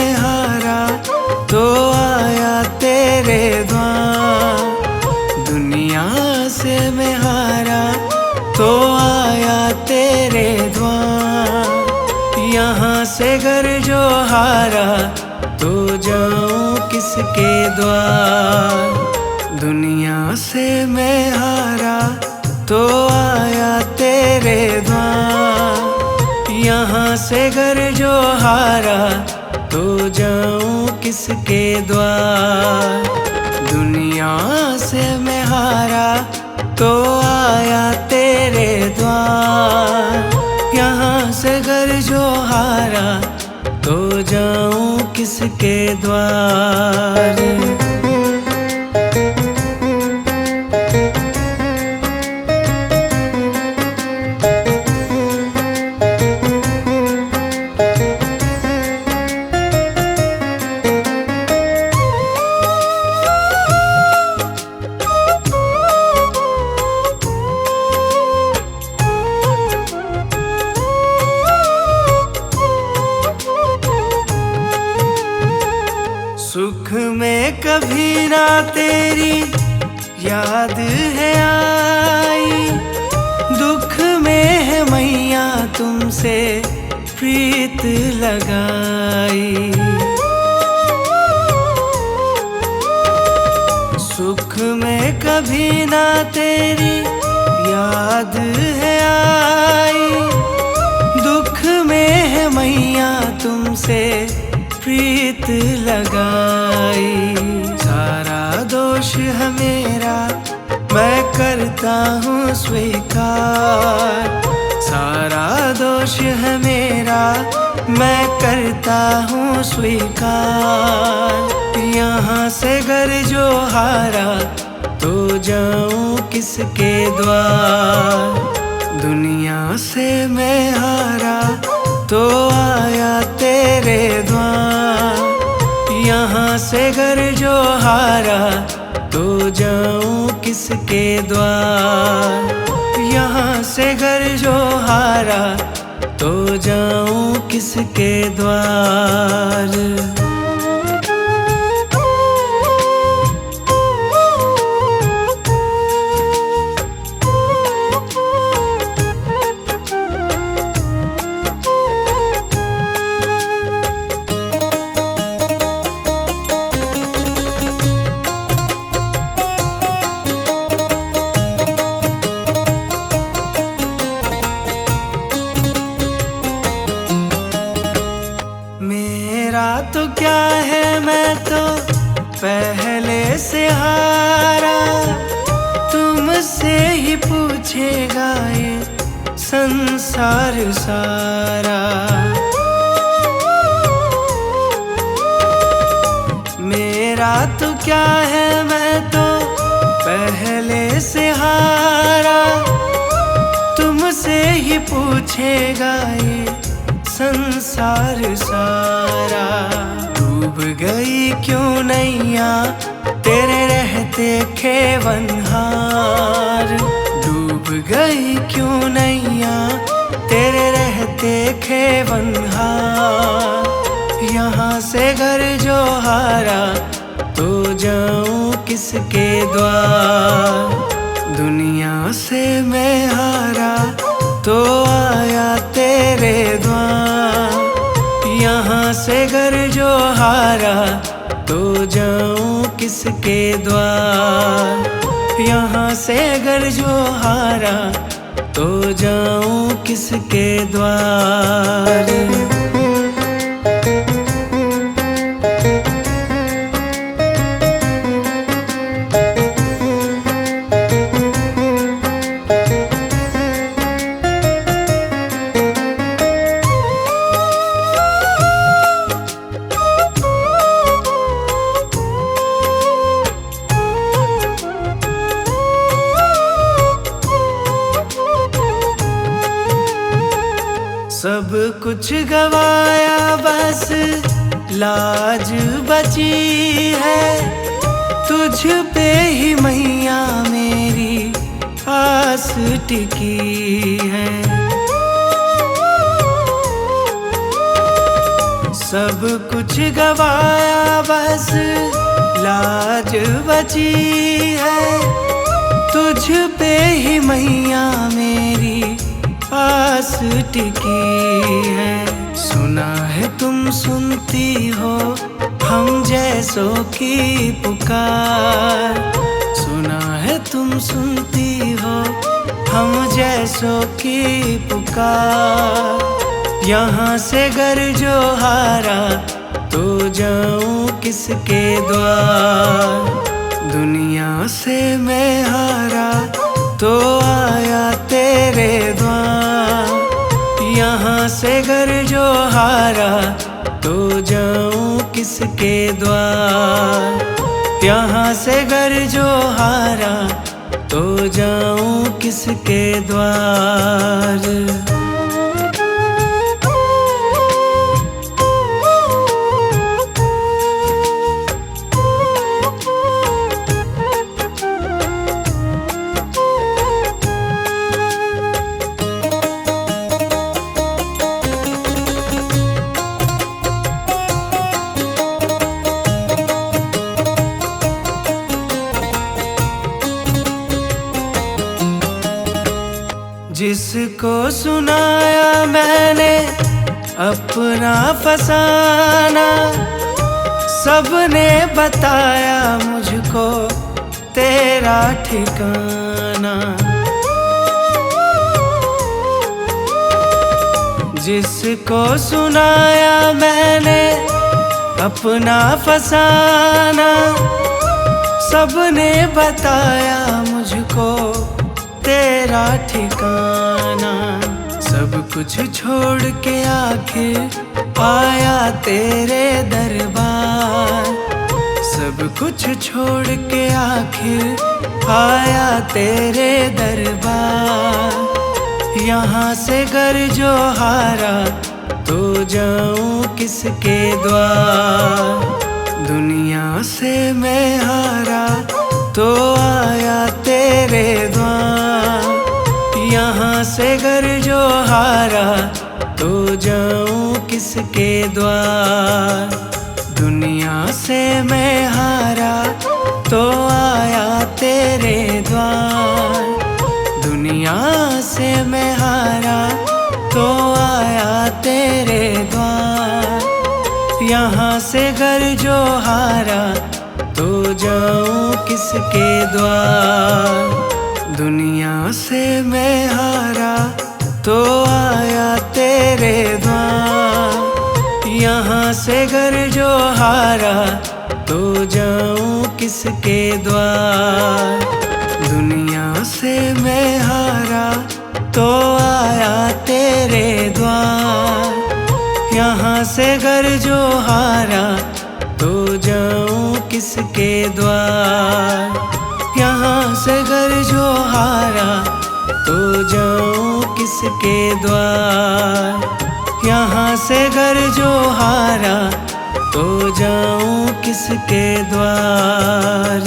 मैं हारा तो आया तेरे द्वार। दुनिया से मैं हारा तो आया तेरे द्वार। यहाँ से घर जो हारा तो जाऊं किसके द्वार। दुनिया से मैं हारा तो आया तेरे द्वार। यहाँ से घर जो हारा तो जाऊं किसके द्वार। दुनिया से मैं हारा तो आया तेरे द्वार। यहाँ से घर जो हारा तो जाऊं किसके द्वार। सुख में कभी ना तेरी याद है आई। दुख में है मैया तुमसे प्रीत लगाई। सुख में कभी ना तेरी याद है आई। दुख में है मैया तुमसे प्रीत लगाई। सारा दोष है मेरा मैं करता हूँ स्वीकार। सारा दोष है मेरा मैं करता हूँ स्वीकार। यहाँ से घर जो हारा तो जाऊँ किसके द्वार। दुनिया से मैं हारा तो आया तेरे द्वार। यहाँ से घर जो हारा तो जाऊं किसके द्वार। यहाँ से घर जो हारा तो जाऊं किसके द्वार। मेरा तो क्या है मैं तो पहले से हारा। तुमसे ही पूछेगा ये संसार सारा। मेरा तो क्या है मैं तो पहले से हारा। तुमसे ही पूछेगा ये संसार सारा। डूब गई क्यों नैया तेरे रहते खेवनहार। डूब गई क्यों नैया तेरे रहते खेवनहार। यहाँ से घर जो हारा तो जाऊं किसके द्वार। दुनिया से मैं हारा तो आया तेरे द्वार। यहाँ से घर जो हारा तो जाऊं किसके द्वार। यहाँ से घर जो हारा तो जाऊं किसके द्वार। सब कुछ गवाया बस लाज बची है। तुझ पे ही मैया मेरी आस टिकी है। सब कुछ गवाया बस लाज बची है, तुझ पे ही मैया मेरी आस टिकी है। सुना है तुम सुनती हो हम जैसों की पुकार, सुना है तुम सुनती हो हम जैसों की पुकार। यहाँ से घर जो हारा तो जाऊं किसके द्वार, दुनिया से मैं हारा तो आया तेरे द्वार। यहाँ से घर जो हारा तो जाऊं किसके द्वार, यहाँ से घर जो हारा तो जाऊं किसके द्वार। जिसको सुनाया मैंने अपना फसाना, सबने बताया मुझको तेरा ठिकाना। जिसको सुनाया मैंने अपना फसाना, सबने बताया मुझको तेरा ठिकाना। सब कुछ छोड़ के आखिर आया तेरे दरबार, सब कुछ छोड़ के आखिर आया तेरे दरबार। यहाँ से घर जो हारा तो जाऊं किसके द्वार, दुनिया से मैं हारा तो आया तेरे द्वार। यहाँ से घर जो हारा तो जाऊं किसके द्वार, दुनिया से मैं हारा तो आया तेरे द्वार। दुनिया से मैं हारा तो आया तेरे द्वार। यहाँ से घर जो हारा तो जाऊं किसके द्वार, दुनिया से मैं हारा तो आया तेरे द्वार। यहाँ से घर जो हारा तो जाऊं किसके द्वार, दुनिया से मैं हारा तो आया तेरे द्वार। यहाँ से घर जो हारा तो जाऊं किसके द्वार, यहाँ से घर जो हारा तो जाऊं किसके द्वार। यहाँ से घर जो हारा तो जाऊं किसके द्वार।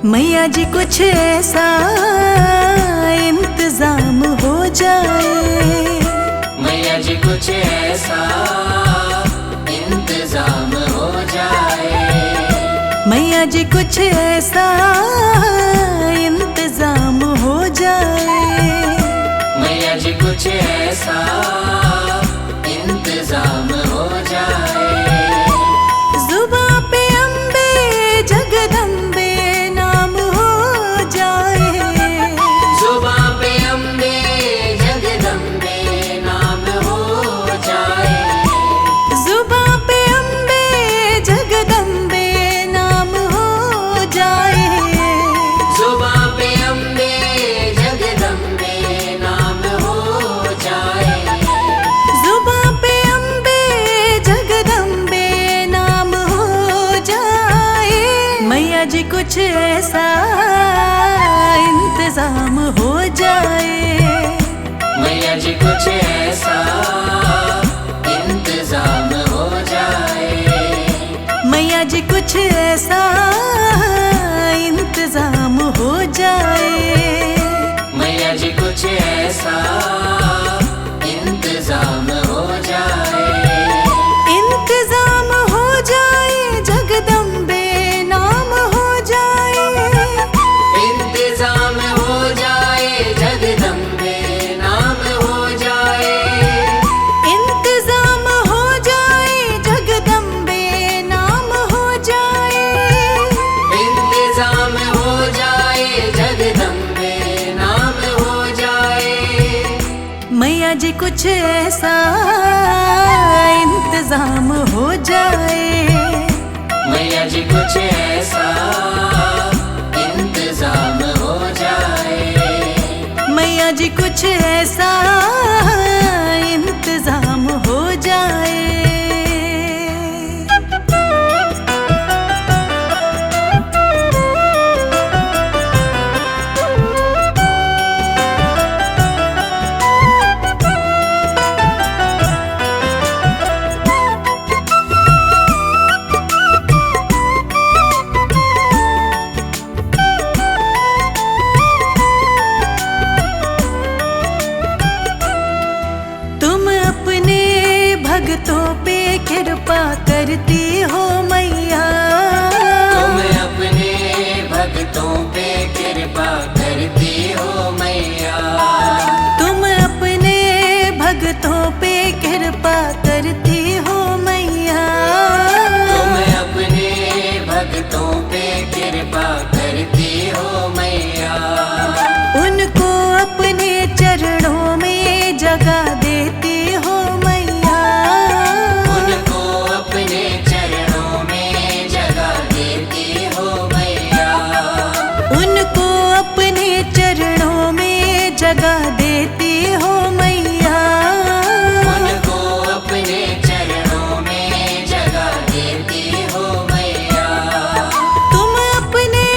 मैया जी कुछ ऐसा इंतजाम हो जाए, मैया जी कुछ ऐसा इंतजाम हो जाए। मैया जी कुछ ऐसा इंतजाम हो जाए। मैया जी कुछ ऐसा इंतजाम हो जाए। जुबां पे अम्बे जगदम्बे नाम हो जाए। जुबां पे अम्बे जगदम्बे नाम हो जाए। जुबां पे अम्बे जगदम्बे नाम हो जाए। जुबां पे अम्बे जगदम्बे नाम हो जाए। जुबां पे अम्बे मैया जी कुछ ऐसा इंतजाम हो जाए, मैया जी कुछ ऐसा इंतजाम हो जाए, मैया जी कुछ ऐसा इंतजाम हो जाए, मैया जी कुछ ऐसा इंतजाम हो जाए, इंतजाम हो जाए जगदम्बे नाम हो जाए, इंतजाम हो जाए जगदम्बे नाम हो जाए, इंतजाम हो जाए जगदम्बे नाम हो जाए, इंतजाम हो जाए जगदम्बे नाम हो जाए, मैया जी कुछ ऐसा इंतजाम हो जाए, मैया जी कुछ ऐसा इंतजाम हो जाए, मैया जी कुछ ऐसा इंतजाम हो जाए। तुम अपने भक्तों पे कृपा करती हो मैया, तुम अपने भक्तों पे कृपा करती हो मैया, तुम अपने भक्तों पे कृपा करती हो मैया, तुम अपने भक्तों पे कृपा करती हो मैया, उनको अपने चरणों में जगह देती हो मैया, उनको अपने चरणों में जगह देती हो मैया, उनको अपने चरणों में जगह देती हो मैया, उनको अपने चरणों में जगह देती हो मैया, तुम अपने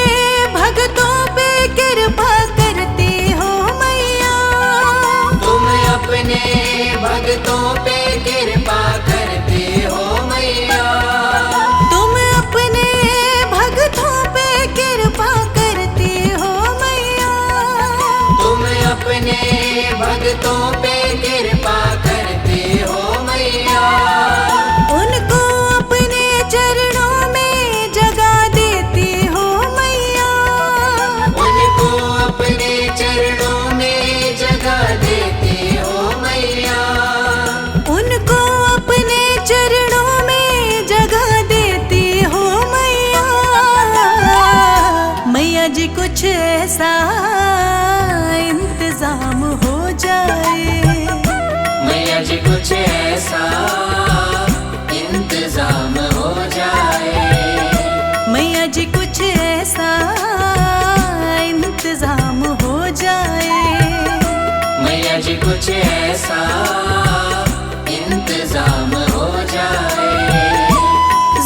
भक्तों पे कृपा करती हो मैया, तुम अपने भक्तों पे कृपा करती हो मैया, तुम अपने भक्तों पे कृपा करती हो मैया, तुम अपने भक्तों पे कृपा करती हो मैया, उनको अपने चरणों में जगह देती हो मैया, उनको अपने चरणों में जगह देती हो मैया, उनको अपने चरणों में जगह देती हो मैया, मैया जी कुछ ऐसा इंतजाम हो जाए, मैया जी कुछ ऐसा इंतजाम हो जाए, मैया जी कुछ ऐसा इंतजाम हो जाए, मैया जी कुछ ऐसा इंतजाम हो जाए,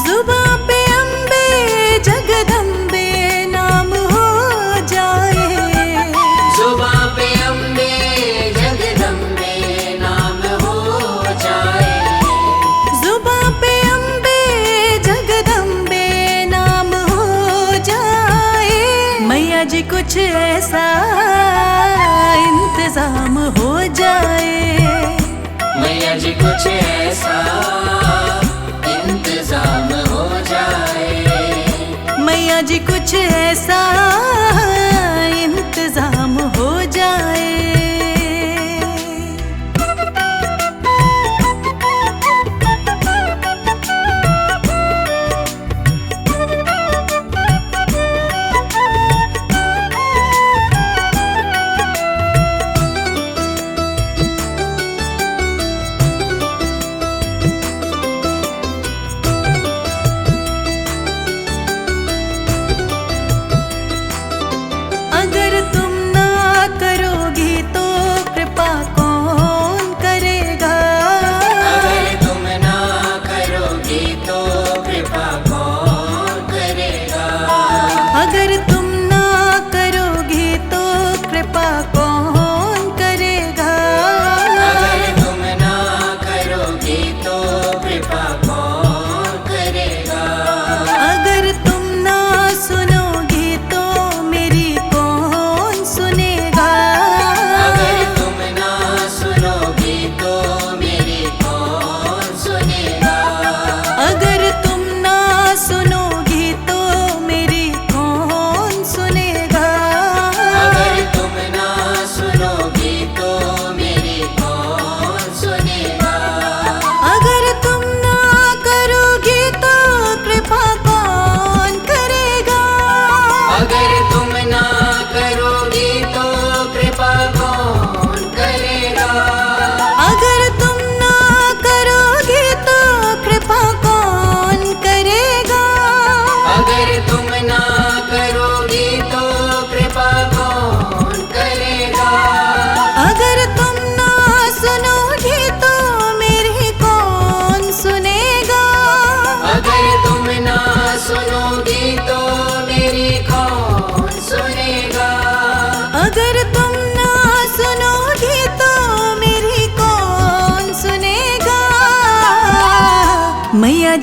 जुबां पे अम्बे जगदम्बे नाम हो जाए, जुबां पे अम्बे जगदम्बे नाम हो जाए, जुबां पे अम्बे जगदम्बे नाम हो जाए, मैया जी कुछ ऐसा इंतजाम हो जाए, मैया जी कुछ ऐसा इंतजाम हो जाए, मैया जी कुछ ऐसा इंतजाम हो जाए।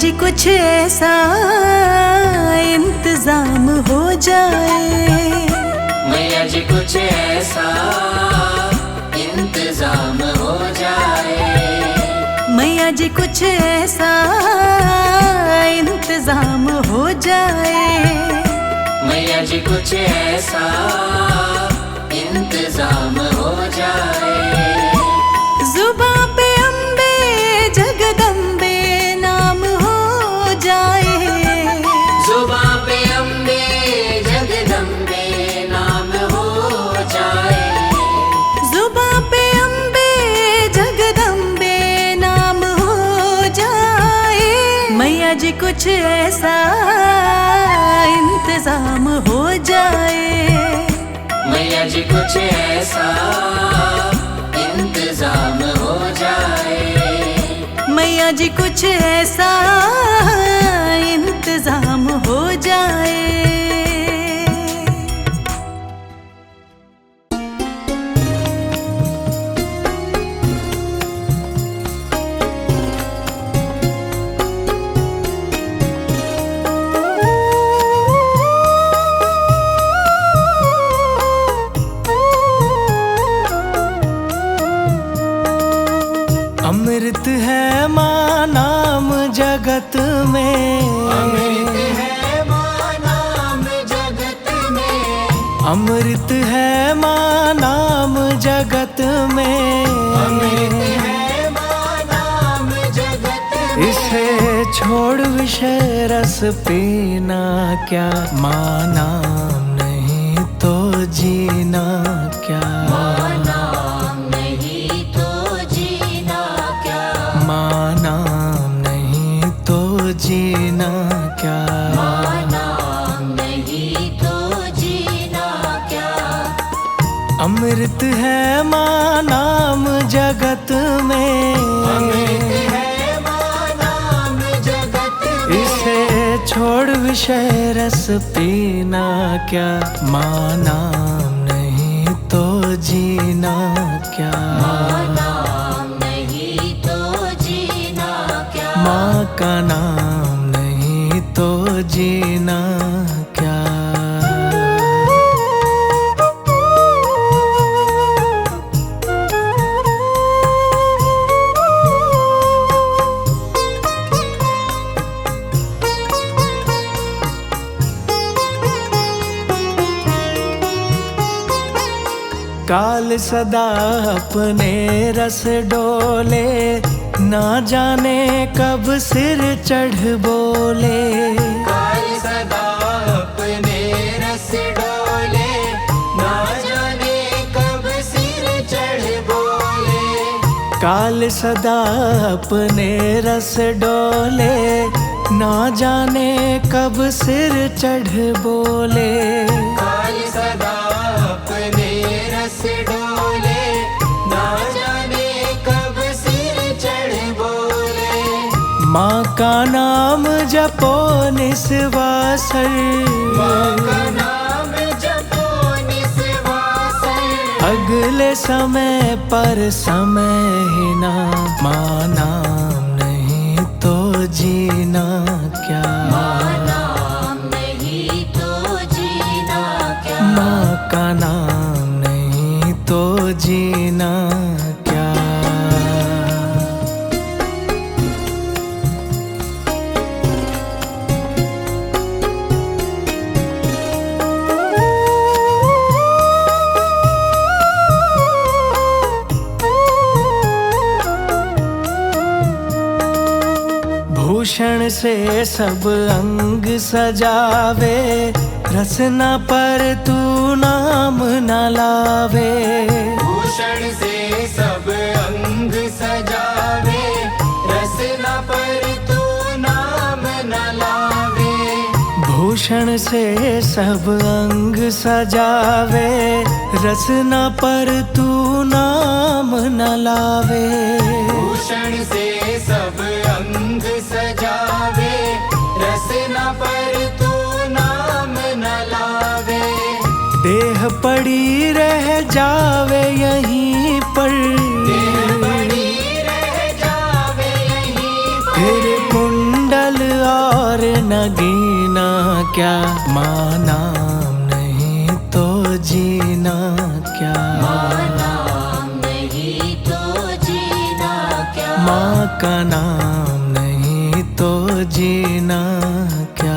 जी कुछ ऐसा इंतजाम हो जाए, मैया जी कुछ ऐसा इंतजाम हो जाए, मैया जी कुछ ऐसा इंतजाम हो जाए, मैया जी कुछ ऐसा इंतजाम हो जाए। जुबां पे अम्बे जगदम्बे नाम हो जाए, जुबां पे अम्बे जगदम्बे नाम हो जाए, जुबां पे अम्बे जगदम्बे नाम हो जाए। मैया जी कुछ ऐसा इंतजाम हो जाए, मैया जी कुछ ऐसा इंतजाम हो जाए, मैया जी कुछ ऐसा इंतजाम हो जाए। अमृत है माँ नाम जगत में, अमृत है माँ नाम जगत में, अमृत है माँ नाम जगत में, अमृत है माँ नाम जगत में। इसे छोड़ विषय रस पीना क्या, माँ नाम नहीं तो जीना क्या, माँ नाम नहीं तो जीना क्या, माँ नाम नहीं तो जीना क्या, माँ नाम नहीं तो जीना क्या। अमृत है माँ नाम जगत में, अमृत है माँ नाम जगत में। इसे छोड़ विषय रस पीना क्या, माँ नाम नहीं तो जीना क्या, माँ नाम नहीं तो जीना क्या, माँ का नाम नहीं तो जीना क्या। काल सदा अपने रस डोले, ना जाने कब सिर चढ़ बोले, काल सदा अपने रस डोले, ना जाने कब सिर चढ़ बोले, काल सदा अपने रस डोले, ना जाने कब सिर चढ़ बोले, काल सदा अपने रस डोले, ना जाने कब सिर चढ़ बोले। माँ का नाम जपो निस्वासर, माँ का नाम जपो निस्वासर, अगले समय पर समय ही ना, माँ नाम नहीं तो जीना क्या, माँ नाम नहीं तो जीना क्या, माँ का नाम नहीं तो जीना क्या। भूषण से सब अंग सजावे, रसना पर तू नाम न लावे, भूषण से सब अंग सजावे, रसना पर तू नाम न लावे, भूषण से सब अंग सजावे, रसना पर तू नाम न लावे, भूषण से सब अंग सजावे, रसना पर तू नाम न लावे, देह पड़ी रह जावे यहीं पर, देह पड़ी रह जावे यहीं पर, फिर कुंडल नगीना क्या, माँ नाम नहीं तो जीना क्या, नाम नहीं तो जीना क्या, माँ का नाम नहीं तो जीना क्या।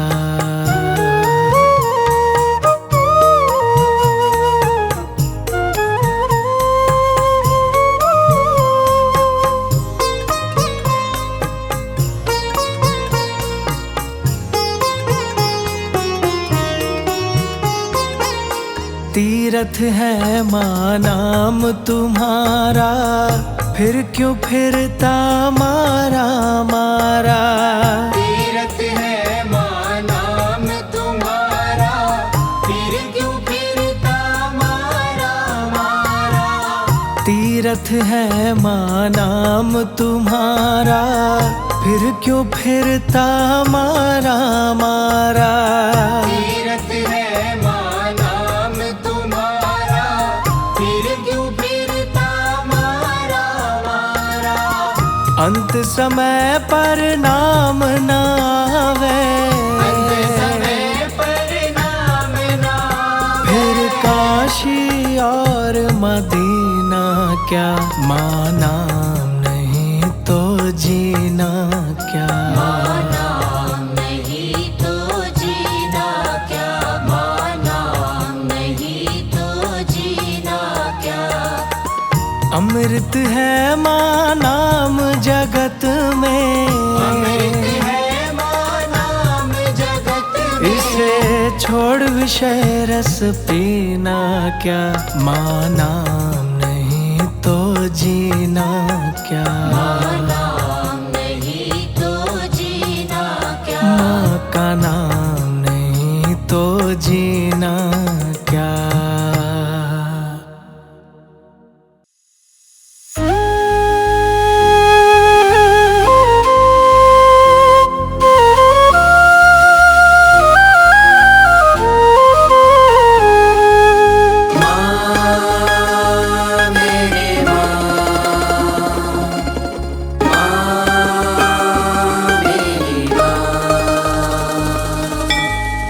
तीरथ है माँ नाम तुम्हारा, फिर क्यों फिरता मारा मारा। तीरथ है माँ नाम तुम्हारा, फिर क्यों फिरता मारा मारा। तीरथ है माँ नाम तुम्हारा, फिर क्यों फिरता मारा मारा। तीरथ है माँ नाम तुम्हारा, फिर क्यों फिरता मारा मारा। अंत समय पर नाम ना आवे, अंत समय पर नाम ना आवे। फिर काशी और मदीना क्या, माँ नाम नहीं तो जीना क्या। नाम नहीं तो जीना क्या, माँ नाम नहीं तो जीना क्या। अमृत है माँ नाम जगत में, अमृत है माँ नाम जगत में। इसे छोड़ विषय रस पीना क्या, माँ नाम नहीं तो जीना क्या। नाम नहीं तो जीना क्या, माँ का नाम नहीं तो जीना क्या।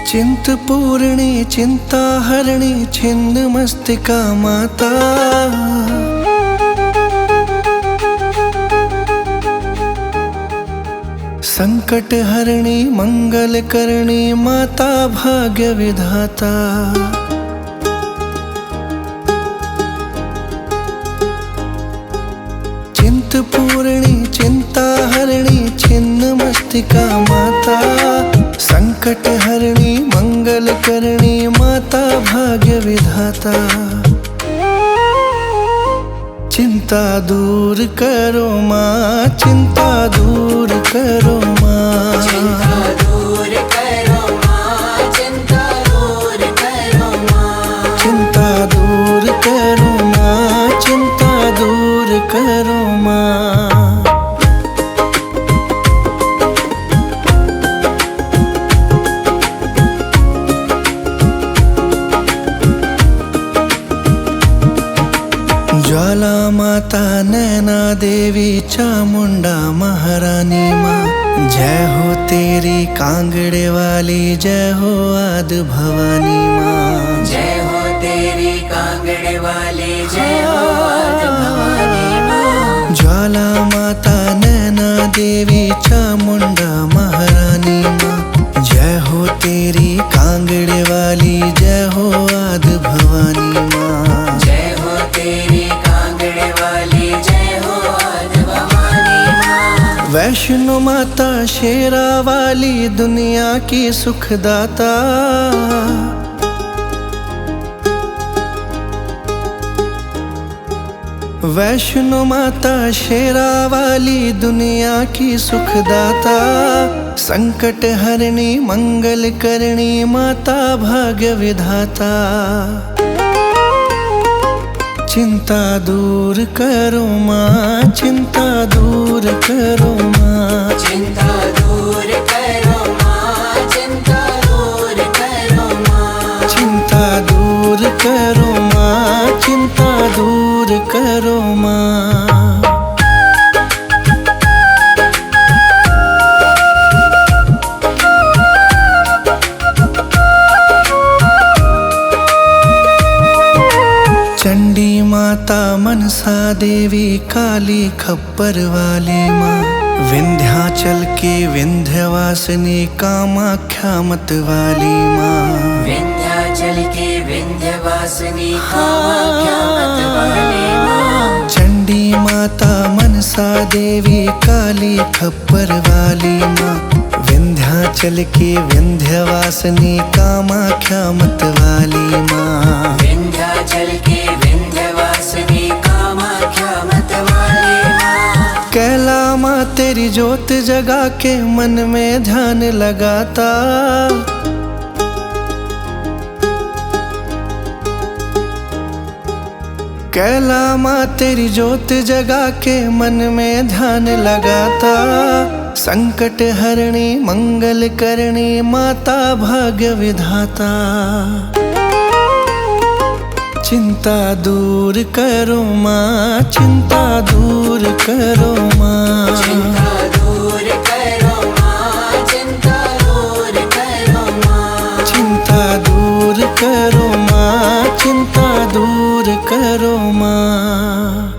चिंतपूर्णी चिंता हरणी छिन्न मस्तिका माता। संकट हरणी मंगल करणी माता भाग्य विधाता। चिंतपूर्णी चिंता हरणी छिन्न मस्तिका माता। संकट हरणी मंगल करणी माता भाग्य विधाता। चिंता दूर करो माँ, चिंता दूर करो माँ। चिंता दूर करो माँ, चिंता दूर करो माँ। चिंता दूर करो माँ, चिंता दूर करो माँ। ज्वाला माता नैना देवी चामुंडा महारानी माँ। जय हो तेरी कांगड़े वाली, जय हो आदि भवानी माँ। जय हो तेरी कांगड़े वाली, जय हो आदि भवानी माँ। ज्वाला माता नैना देवी चामुंडा महारानी माँ। जय हो तेरी कांगड़े वाली, जय हो आदि भवानी माँ। जय हो तेरी कांगड़े वाली, जय हो आदि भवानी माँ। वैष्णो माता शेरा वाली, दुनिया की सुखदाता। वैष्णो माता शेरा वाली, दुनिया की सुखदाता। संकट हरणी मंगल करणी माता भाग्य विधाता। चिंता दूर करो माँ, चिंता दूर करो माँ। चिंता दूर करो माँ, चिंता दूर करो माँ। चिंता दूर करो माँ, चिंता दूर करो माँ। माता मनसा देवी काली खप्पर वाली माँ, विंध्याचल की विंध्यवासिनी कामाख्या मत वाली माँ, विंध्याचल की विंध्यवासिनी कामाख्या मत वाली माँ, चंडी माता मनसा देवी काली खप्पर वाली माँ, विंध्याचल की विंध्यवासिनी कामाख्या मत वाली माँ, विंध्याचल की विंध्यवासिनी कामाख्या मत वाली माँ। कैला माँ तेरी ज्योत जगा के मन में ध्यान लगाता, कैला माँ तेरी ज्योत जगा के मन में ध्यान लगाता, संकट हरणी मंगल करणी माता भाग्य विधाता, चिंता दूर करो माँ, चिंता दूर करो माँ, चिंता दूर करो माँ, चिंता दूर करो माँ, चिंता दूर करो माँ, चिंता दूर करो माँ।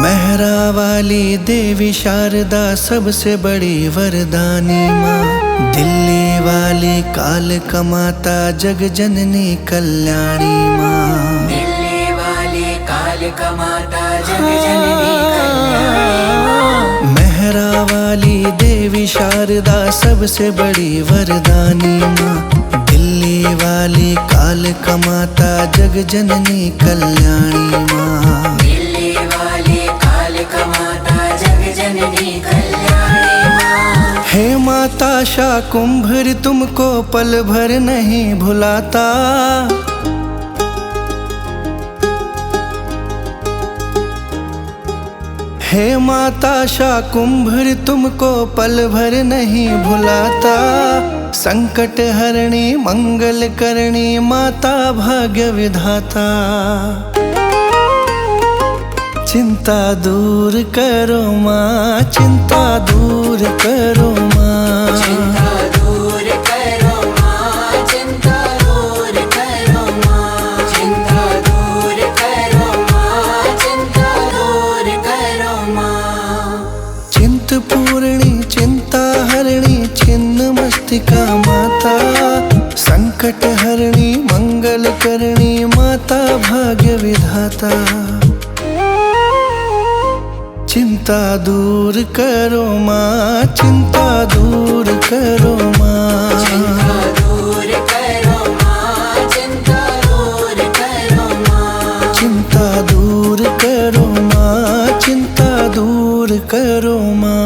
मेहरा वाली देवी शारदा सबसे बड़ी वरदानी माँ, दिल्ली वाली काल कमाता जग जननी कल्याणी माँ, दिल्ली वाली काल कमाता जग जननी कल्याणी माँ, मेहरा वाली देवी शारदा सबसे बड़ी वरदानी माँ, दिल्ली वाली काल कमाता जग जननी कल्याणी माँ, दिल्ली वाली काल कमाता जग जननी कल्याणी माँ। हे माता शाकुंभर तुमको पल भर नहीं भुलाता, हे माता शाकुंभर तुमको पल भर नहीं भुलाता, संकट हरणी मंगल करणी माता भाग्य विधाता, चिंता दूर करो माँ, चिंता दूर करो माँ, चिंता दूर करो माँ, चिंता दूर करो माँ, चिंता दूर करो माँ, चिंता दूर करो माँ। चिंतपूर्णी चिंता हरणी छिन्न मस्तिका माता, संकट हरणी मंगल करणी माता भाग्य विधाता, चिंता दूर करो माँ, चिंता दूर करो माँ, चिंता दूर करो माँ, चिंता दूर करो माँ, चिंता दूर करो माँ, चिंता दूर करो माँ।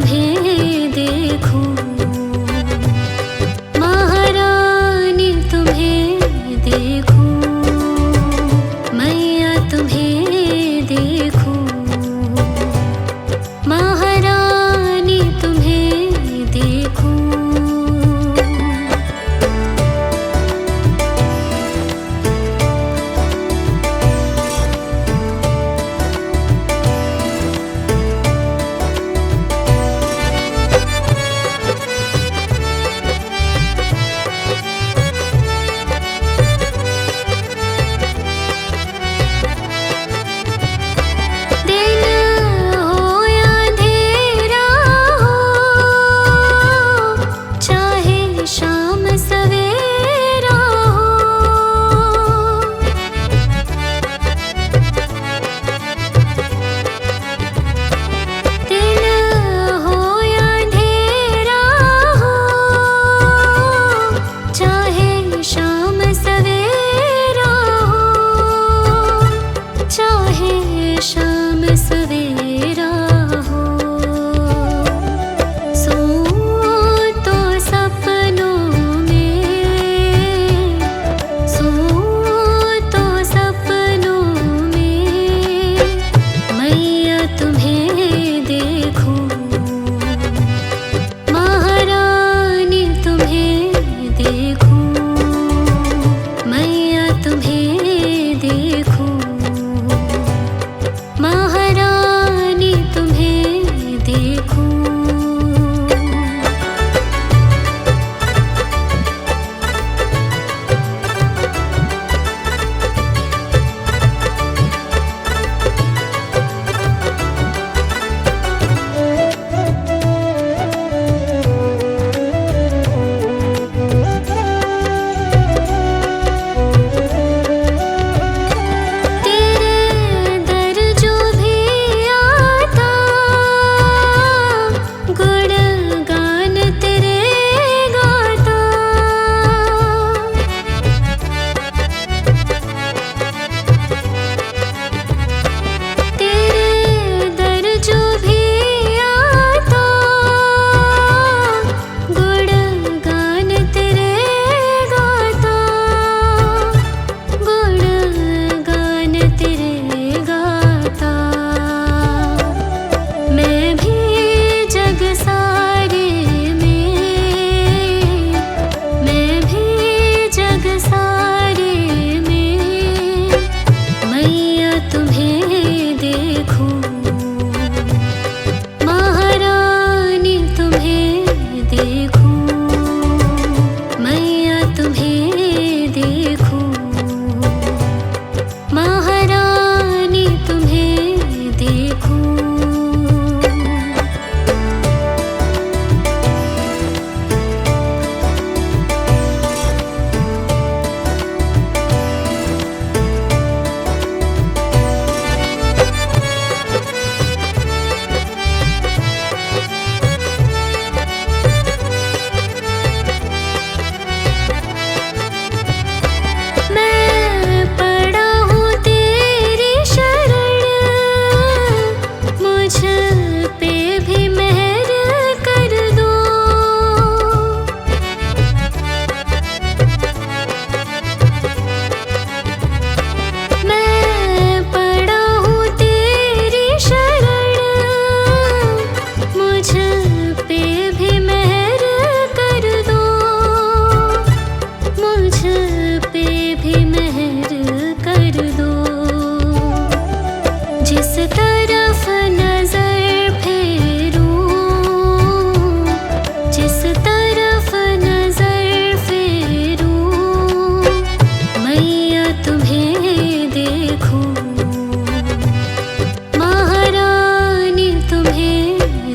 तुम्हें देखूं, महारानी तुम्हें देखूं, मैया तुम्हें देखूं, महारानी तुम्हें देखूं। शाम सवेरा हो, सो तो सपनों में, सो तो सपनों में, मैया तुम्हें देखूं, महारानी तुम्हें देखूं, मैया तुम्हें देखूं, महारानी तुम्हें देखूं।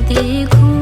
देखूं,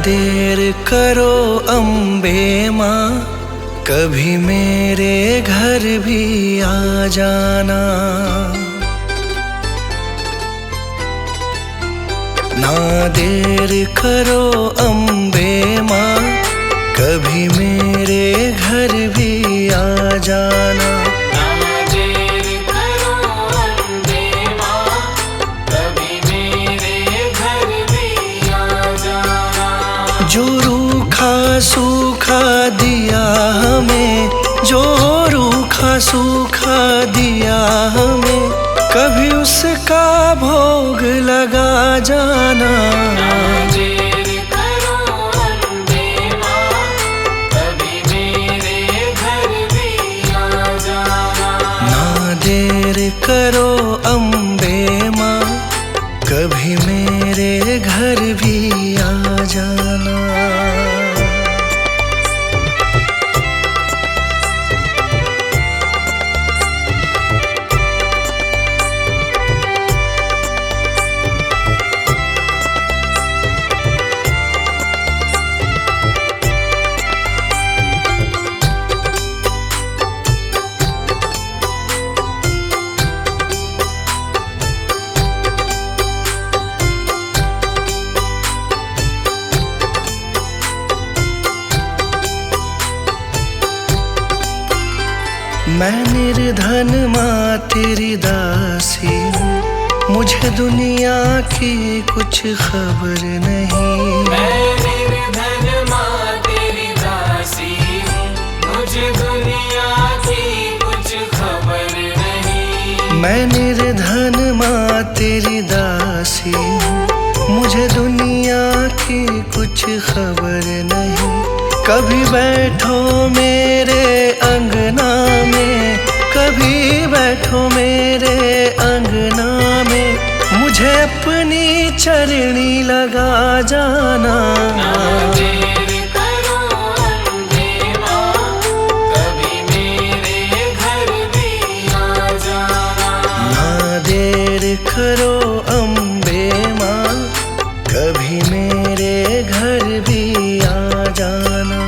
देर करो अम्बे माँ, कभी मेरे घर भी आ जाना। ना देर करो अम्बे माँ, कभी मेरे घर भी आ जाना। जो रूखा सूखा दिया हमें, जो रूखा सूखा दिया हमें, कभी उसका भोग लगा जाना। ना देर करो अम्बे माँ, कभी मेरे घर भी आ जाना। मैं निर्धन माँ तेरी दासी हूँ, मुझे दुनिया की कुछ खबर नहीं। मैं निर्धन माँ तेरी दासी हूँ, मुझे दुनिया की कुछ खबर नहीं। मैं निर्धन माँ तेरी दासी हूँ, मुझे दुनिया की कुछ खबर नहीं। कभी बैठो मेरे अंगना में, कभी बैठो मेरे अंगना में, मुझे अपनी चरणी लगा जाना। ना देर करो अम्बे माँ, कभी मेरे घर भी आ जाना। ना देर करो अम्बे माँ, कभी मेरे घर भी आ जाना।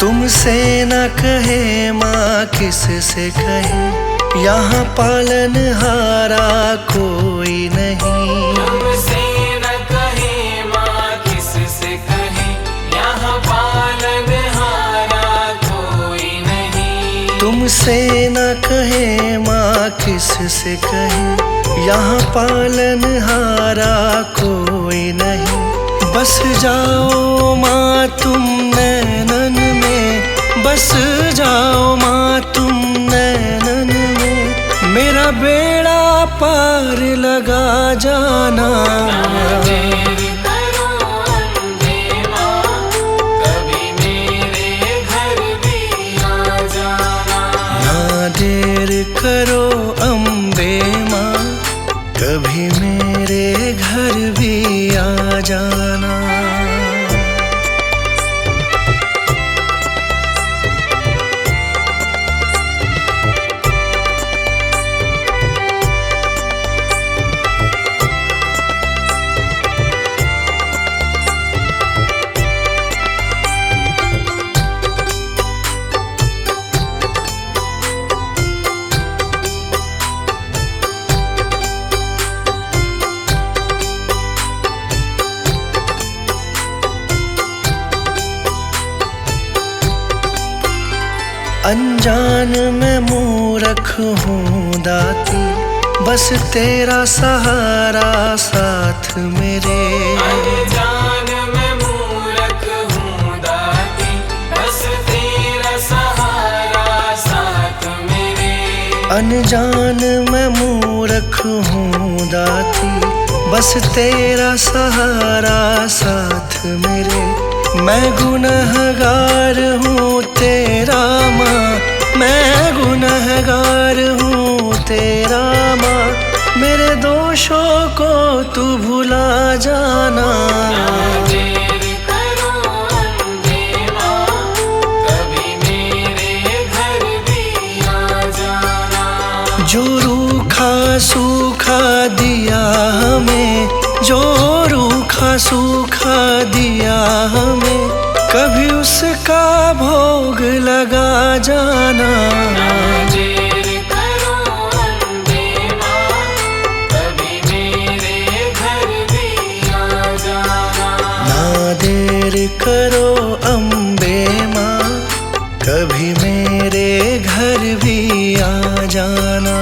तुमसे न कहे माँ किससे कहे, यहाँ पालनहारा कोई नहीं। तुमसे न कहे माँ किससे कहे, यहाँ पालनहारा कोई नहीं। तुमसे न कहे माँ किससे कहे, यहाँ पालनहारा कोई नहीं। बस जाओ माँ तुम नैनन में, बस जाओ माँ तुम नैनन में, मेरा बेड़ा पार लगा जाना। ना देर करो अम्बे माँ, कभी मेरे घर भी आ जाना। ना देर करो अम्बे माँ, कभी मेरे घर भी आ जाना। अनजान मैं मूर्ख हूँ दाती, बस तेरा सहारा साथ मेरे। अनजान मैं मूर्ख हूँ दाती, बस तेरा सहारा साथ मेरे। अनजान मैं मूर्ख हूँ दाती, बस तेरा सहारा साथ मेरे। मैं गुनहगार हूँ तेरा माँ, मैं गुनहगार हूँ तेरा माँ। मेरे दोषों को तू भुला जाना। जो रूखा सूखा दिया हमें, जो रूखा सूखा दिया हमें, कभी उसका भोग लगा जाना। ना देर करो अम्बे माँ, कभी मेरे घर भी आ जाना।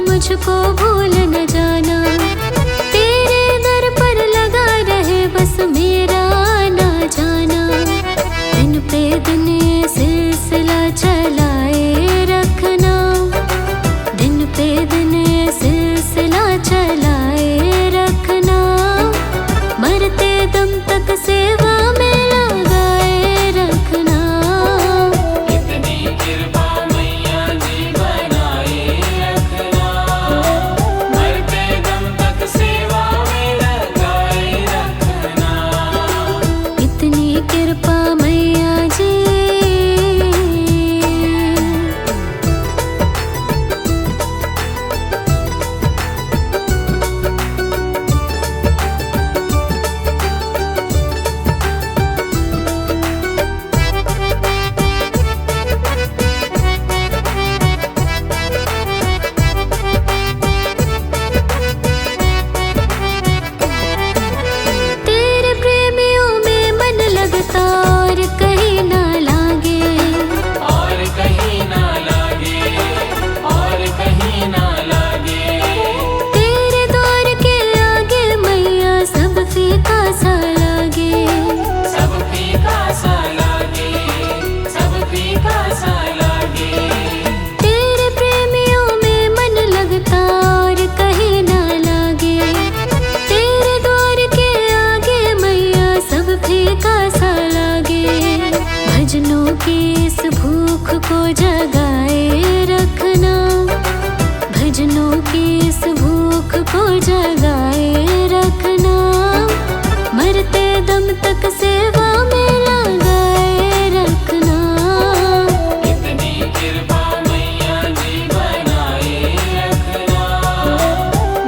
मुझको भूल न जाना, तेरे दर पर लगा रहे बस मेरा ना जाना। दिन पे दिन ये सिलसिला चलाए रखना, दिन पे दिन ये सिलसिला चलाए रखना। मरते दम तक सेवा में लगाए रखना। इतनी कृपा मैया जी बनाए रखना, मरते दम तक सेवा में लगाए रखना। इतनी कृपा मैया जगाए रखना, मरते दम तक सेवा में लगाए रखना। इतनी कृपा मैया जी बनाए रखना,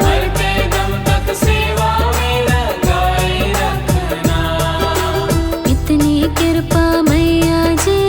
मरते दम तक सेवा में लगाए रखना। इतनी कृपा मैया जी।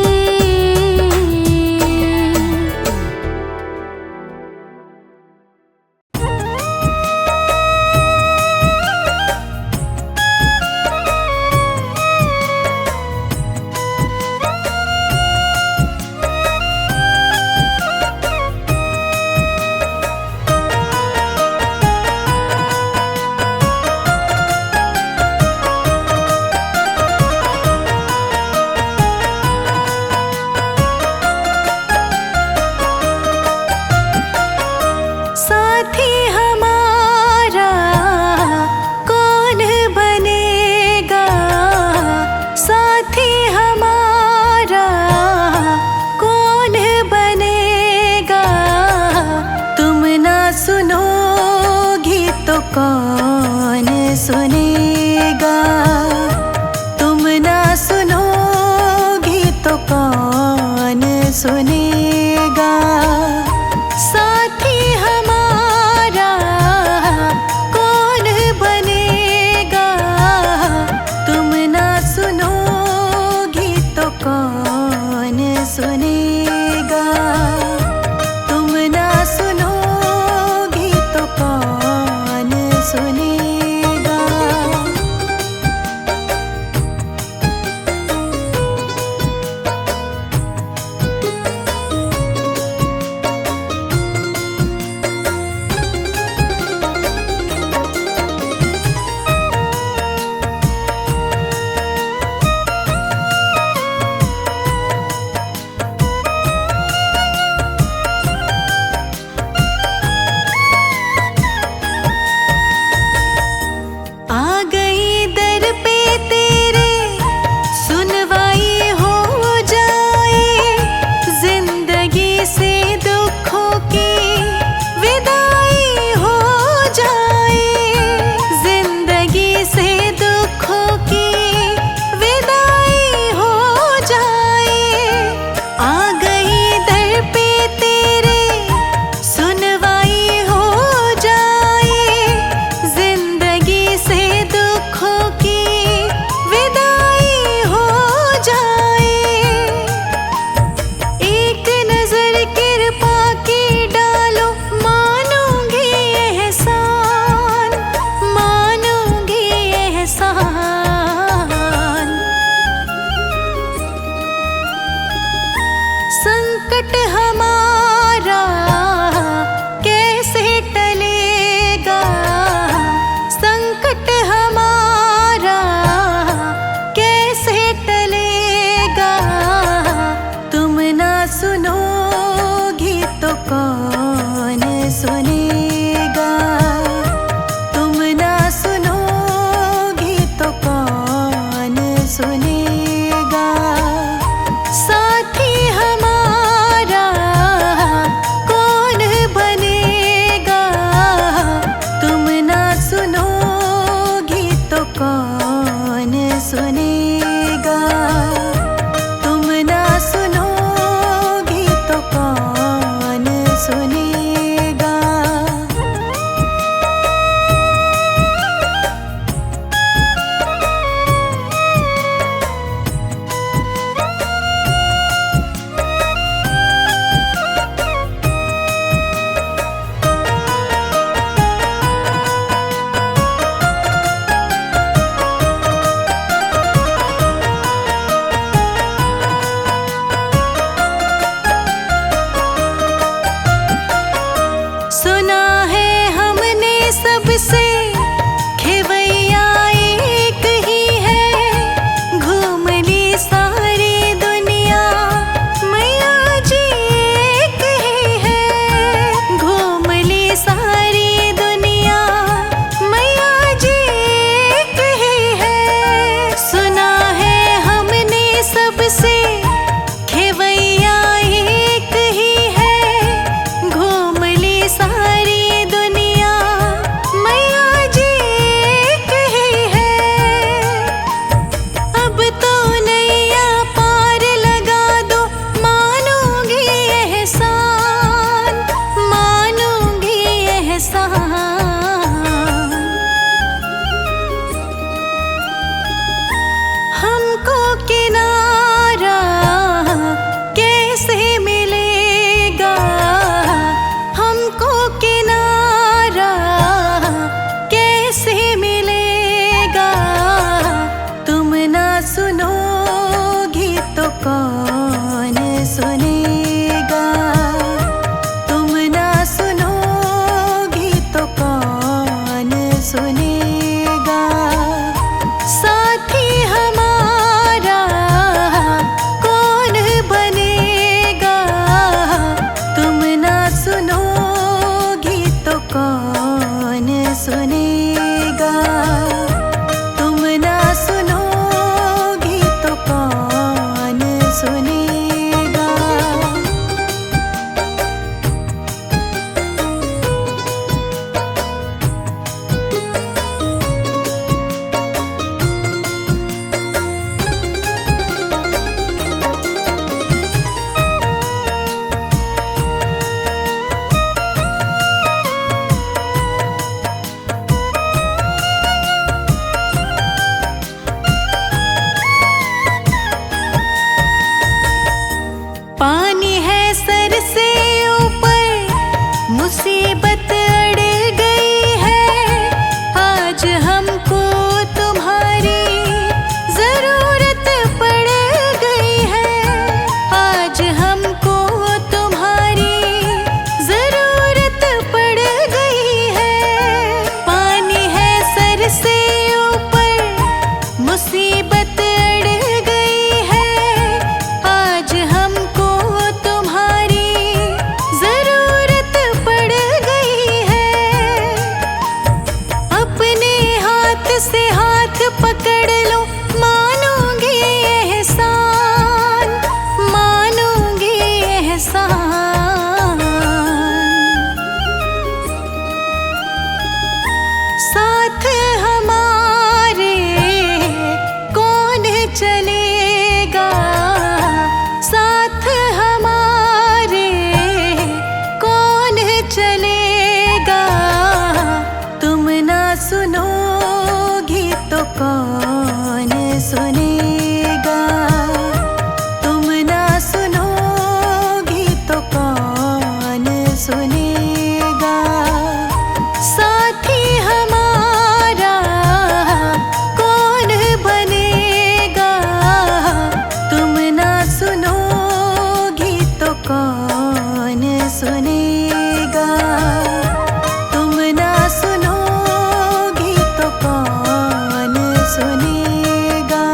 सुनेगा।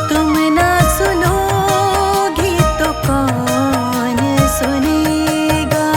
तुम ना सुनोगी तो कौन सुनेगा।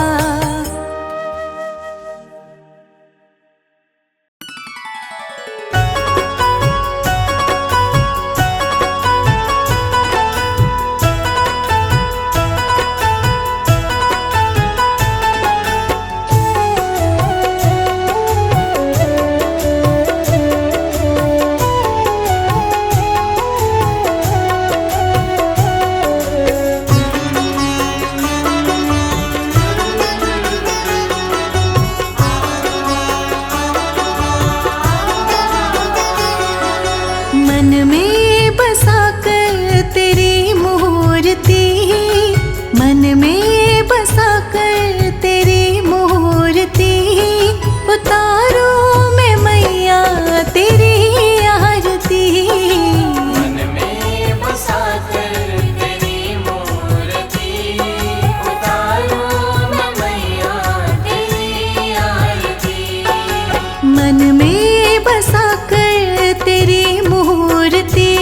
मन में बसा कर तेरी मूर्ति, मन में बसा कर तेरी मूर्ति, उतारो मैं मैया तेरी आरती। मन में बसा कर तेरी मूर्ति, उतारो मैं मैया तेरी आरती। मन में बसा कर तेरी मूर्ति,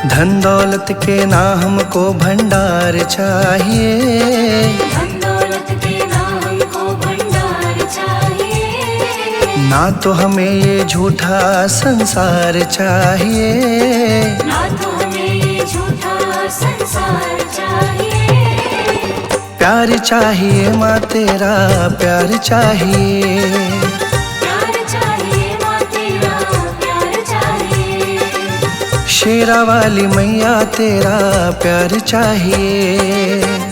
धन दौलत के ना हमको भंडार चाहिए, धन दौलत के ना हमको भंडार चाहिए। ना तो हमें ये झूठा संसार चाहिए, ना तो हमें ये झूठा संसार चाहिए। प्यार चाहिए माँ तेरा प्यार चाहिए, प्यार चाहिए माँ तेरा प्यार चाहिए। शेरा वाली मैया तेरा प्यार चाहिए।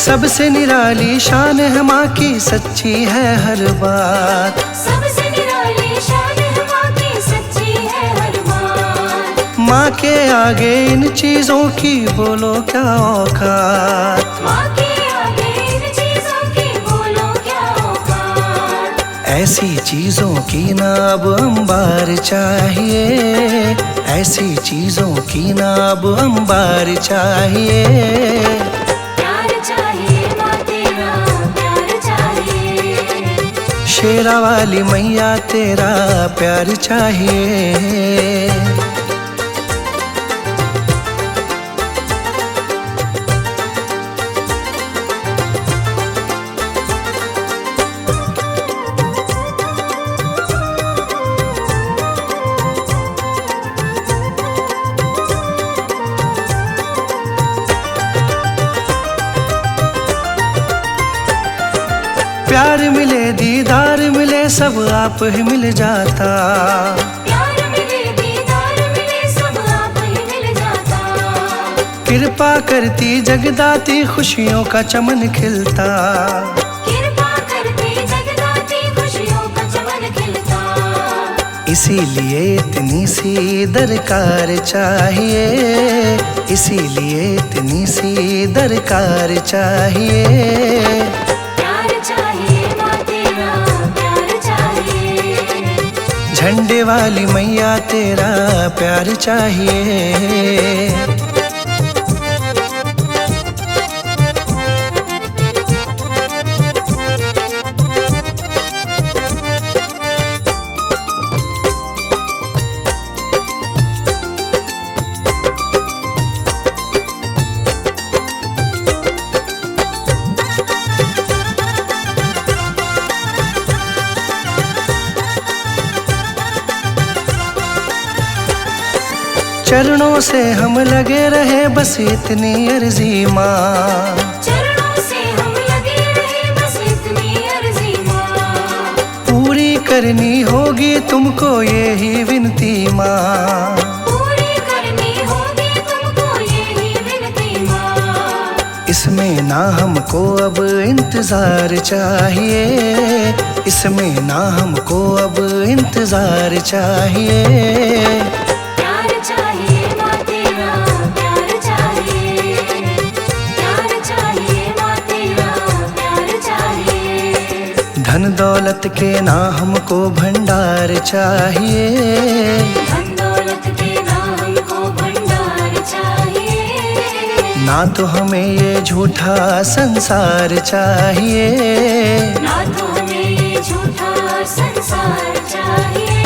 सबसे निराली शान है माँ की, सच्ची है हर बात। सबसे निराली शान है माँ की, सच्ची है हर बात। माँ के आगे इन चीजों की बोलो क्या औकात, माँ के आगे इन चीजों की बोलो क्या औकात। ऐसी चीजों की ना अब अंबार चाहिए, ऐसी चीजों की ना अब अंबार चाहिए। शेरा वाली मैया तेरा प्यार चाहिए। प्यार मिले दीदार मिले सब आप ही मिल जाता, प्यार मिले दीदार मिले सब आप ही मिल जाता। कृपा करती जगदाती खुशियों का चमन खिलता, कृपा करती जगदाती खुशियों का चमन खिलता। इसीलिए इतनी सी दरकार चाहिए, इसीलिए इतनी सी दरकार चाहिए। झंडे वाली मैया तेरा प्यार चाहिए। चरणों से हम लगे रहे बस इतनी अर्जी माँ, चरणों से हम लगे रहे बस इतनी अर्जी माँ। पूरी करनी होगी तुमको यही विनती माँ, पूरी करनी होगी तुमको यही विनती माँ। इसमें ना हमको अब इंतजार चाहिए, इसमें ना हमको अब इंतजार चाहिए। धन दौलत के ना हमको भंडार चाहिए, धन दौलत के ना हमको भंडार चाहिए। ना तो हमें ये झूठा संसार चाहिए, ना तो हमें ये झूठा संसार चाहिए।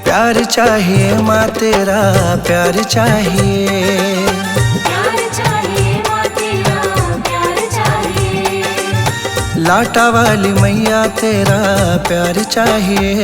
प्यार चाहिए माँ तेरा प्यार चाहिए, लाटा वाली मैया तेरा प्यार चाहिए।